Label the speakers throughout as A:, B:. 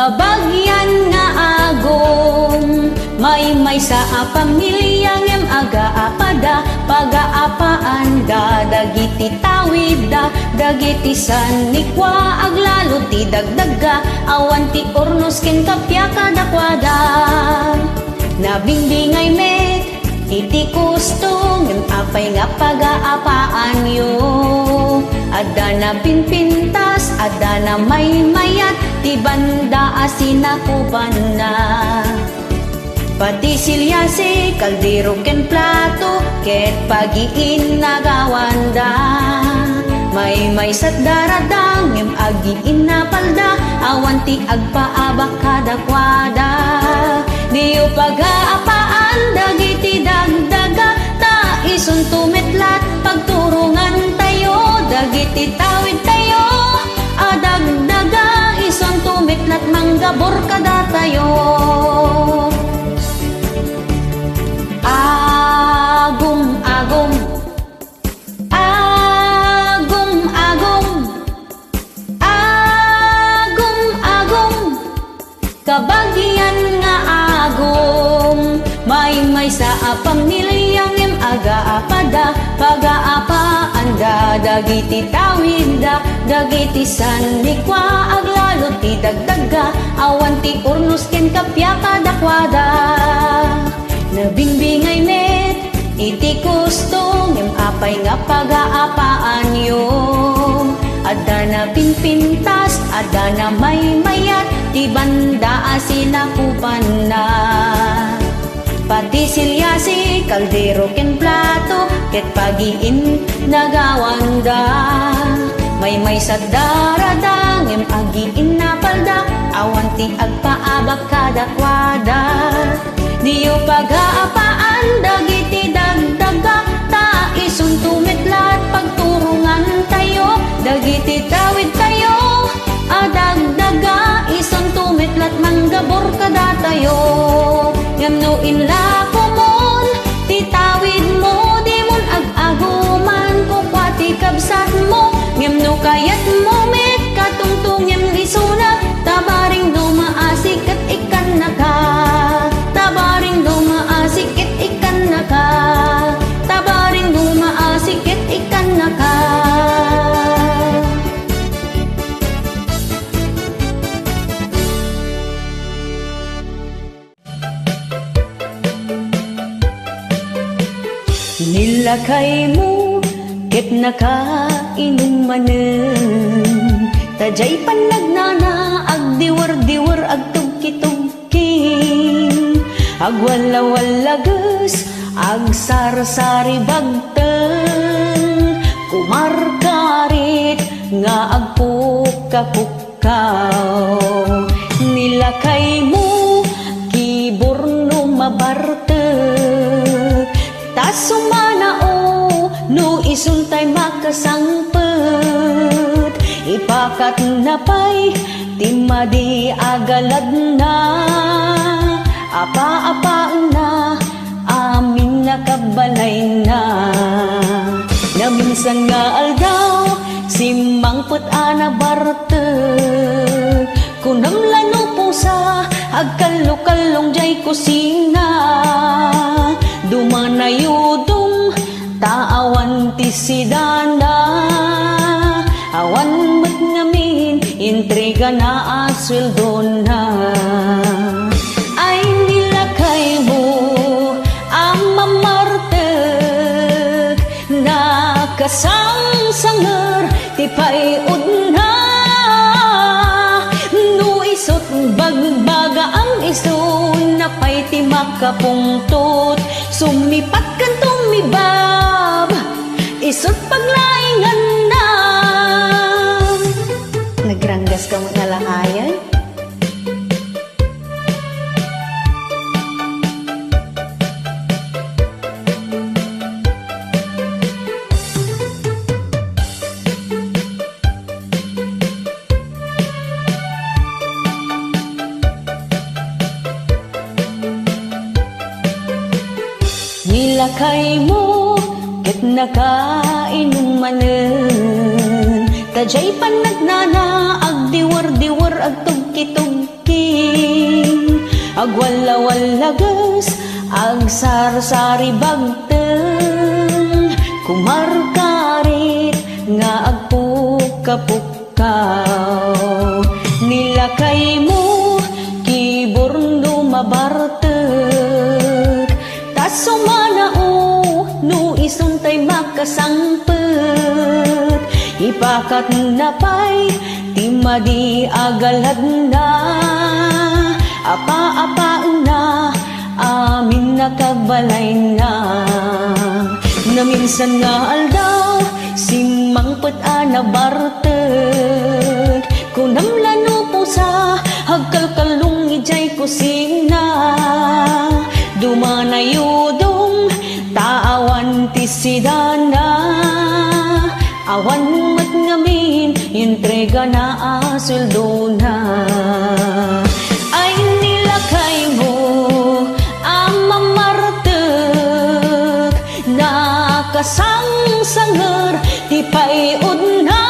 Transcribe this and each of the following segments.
A: Kabagyan nga agom, may sa pamilyang em aga-apada, pag-aapaan da, dagiti tawid da, dagiti sanikwa, aglalo ti dagdaga, awan ti ornos ken kapya kadakwada. Nabingbingay met, iti kustong, em apay nga pag-aapaan yo. Ada na pinpintas, ada na may mayat, ti banda asinakuban na. Pati silyase, kaldero ken plato, ket pagiin nagawanda. May sat daradang, em agiin na palda, awan ti agpaabak kadakwada. Diyo pag-aapaan, dagiti dagdaga, ta ison tumetlat, pagturungan tayo, dagiti tawid tayo, adagdaga, ison tumetlat, manggabor kada tayo. Agum, agum, agum, agum, agum, agum, kabagyan nga agum, may sa pamilyang em aga-apada, pag-aapaanda, dagiti tawida, dagiti sanikwa, aglalo ti dagdaga, awan ti ornos ken kapya kadakwada. Nabingbingay met, iti kustong, em apay nga pag-aapaan yo. Ada na pinpintas, ada na may mayat, ti banda asinakupan na. Pati silyasi, kaldero ken plato, ket pagiin nagawanda. May sa daradang, em agiin na palda, awan ti agpaabak kadakwada. Diyo pag-aapaan, dagiti dagdaga, ta ison tumetlat, pagturungan tayo, dagiti tawid tayo, adagdaga, ison tumetlat, manggabor kada tayo. Yamno inlako mon, ti tawid mo, di mon ag-aguman, kukwa ti kabsat mo, yamno kayat mo met, katungtung yam isuna, tabaring dumaasik at ikan naka. Tabaring dumaasik at ikan naka, tabaring dumaasik at ikan naka. Nilakay mo, ket nakainumanen, tajay panagnana, agdiwar-diwar, agtugki-tugking, agwala-walagas, agsarsari bagteng, kumarkarit, nga agpuka-pukaw. Nilakay mo, kiborno mabartek, tasumanao, no isuntay makasangpet, ipakat na pa'y timadi agalad na, apa-apa na, amin nakabalay na. Naminsan nga aldaw, simangpet ana bartek, kunam lano pusa, agkalo-kalong jay kusina, dumanayudong, taawan ti sidana, awan met ngamin, intriga na asweldo na. Ay nilakay mo, amamartek, nakasangsanger, tipay-ud na, no isot bagbaga ang iso, napay ti makapungtot, sumipat kan tumibab, isot paglaingan na. Nagranggas ka mo nalahayan? Nilakay mo, ket nakainumanen, tajay panagnana, agdiwar-diwar, agtugki kitugking agwala-walagas ag sarsari bagteng kumarkarit nga agpukapukaw nilakay mo kiburno mabartek tas sumanao no isuntay makasangpet ipakat na pa'y timadi agalad na apa-apa na amin nakabalay na na minsan nga aldaw simangpet na bartek kunamlano po sa hagkalkalong ijay kusina dumanayudong taawan ti sidana awan mat ngamin entrega na asuldo na ay nilakay mo ang mamartek nakasangsanger ti payod na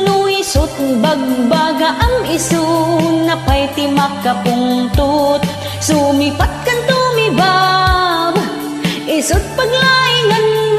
A: nuisot bagbaga ang iso na pay ti makapungtot sumipat kan tumibab isot paglaingan